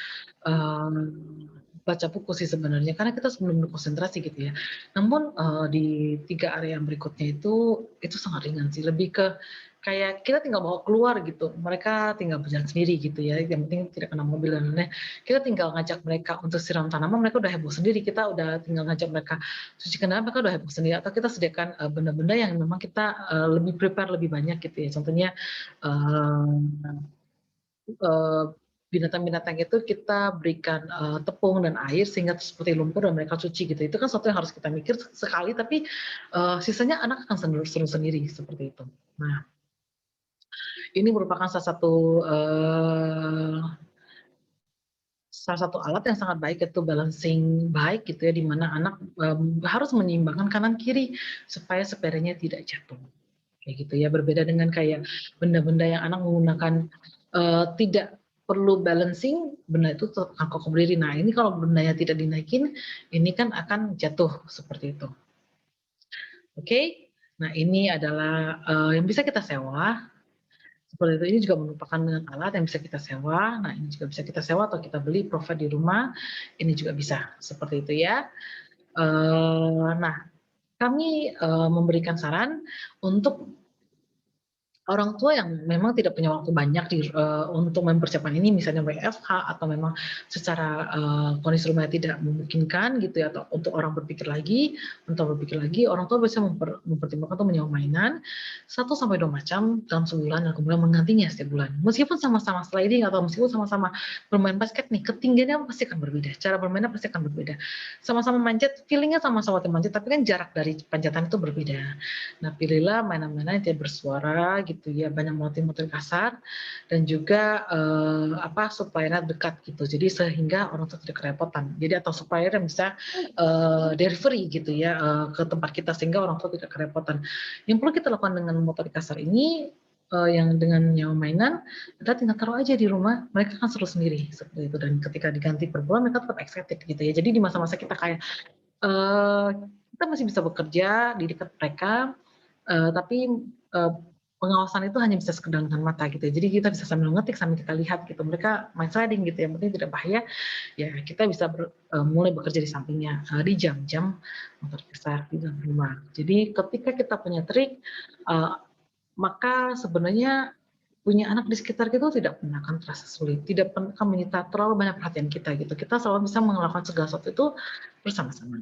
baca buku sih sebenarnya karena kita sebelum konsentrasi gitu ya. Namun di 3 area yang berikutnya itu sangat ringan sih, lebih ke kayak kita tinggal bawa keluar gitu, mereka tinggal berjalan sendiri gitu ya, yang penting tidak kena mobil dan lain-lain. Kita tinggal ngajak mereka untuk siram tanaman, mereka udah heboh sendiri, kita udah tinggal ngajak mereka cuci kendaraan, mereka udah heboh sendiri. Atau kita sediakan benda-benda yang memang kita lebih prepare lebih banyak gitu ya. Contohnya binatang-binatang itu kita berikan tepung dan air sehingga seperti lumpur dan mereka cuci gitu. Itu kan sesuatu yang harus kita mikir sekali, tapi sisanya anak akan seru sendiri seperti itu. Nah, ini merupakan salah satu alat yang sangat baik itu balancing baik gitu ya, di mana anak harus menyeimbangkan kanan kiri supaya sepedanya tidak jatuh. Kayak gitu ya, berbeda dengan kayak benda-benda yang anak menggunakan tidak perlu balancing, benda itu tetap akan kokoh berdiri. Nah, ini kalau bendanya tidak dinaikin, ini kan akan jatuh seperti itu. Oke, nah ini adalah yang bisa kita sewa. Seperti itu, ini juga merupakan alat yang bisa kita sewa. Nah, ini juga bisa kita sewa atau kita beli provide di rumah. Ini juga bisa seperti itu ya. Nah, kami memberikan saran untuk orang tua yang memang tidak punya waktu banyak untuk mempersiapkan ini, misalnya WFH atau memang secara kondisi rumahnya tidak memungkinkan gitu ya, atau untuk orang berpikir lagi, orang tua bisa mempertimbangkan untuk menyewa mainan 1 sampai 2 macam dalam sebulan dan kemudian menggantinya setiap bulan. Meskipun sama-sama sliding atau meskipun sama-sama bermain basket nih, ketinggiannya pasti akan berbeda, cara bermainnya pasti akan berbeda. Sama-sama manjat, feelingnya sama-sama manjat, tapi kan jarak dari panjatan itu berbeda. Nah, pilihlah mainan-mainan yang tidak bersuara gitu ya, banyak motif-motif kasar dan juga suppliernya dekat gitu. Jadi sehingga orang tua tidak kerepotan. Jadi atau supplier yang bisa delivery gitu ya ke tempat kita sehingga orang tua tidak kerepotan. Yang perlu kita lakukan dengan motor kasar ini yang dengan nyawa mainan, kita tinggal taruh aja di rumah, mereka akan seru sendiri seperti itu. Dan ketika diganti per bulan mereka tetap excited gitu ya. Jadi di masa-masa kita kayak kita masih bisa bekerja di dekat mereka, tapi pengawasan itu hanya bisa sekedar dengan mata gitu ya. Jadi kita bisa sambil ngetik, sambil kita lihat gitu. Mereka main sliding gitu, yang penting tidak bahaya, ya kita bisa mulai bekerja di sampingnya di jam-jam motor geser di dalam rumah. Jadi ketika kita punya trik, maka sebenarnya punya anak di sekitar kita tidak pernah akan terasa sulit, tidak akan menyita terlalu banyak perhatian kita gitu. Kita selalu bisa melakukan segala sesuatu itu bersama-sama.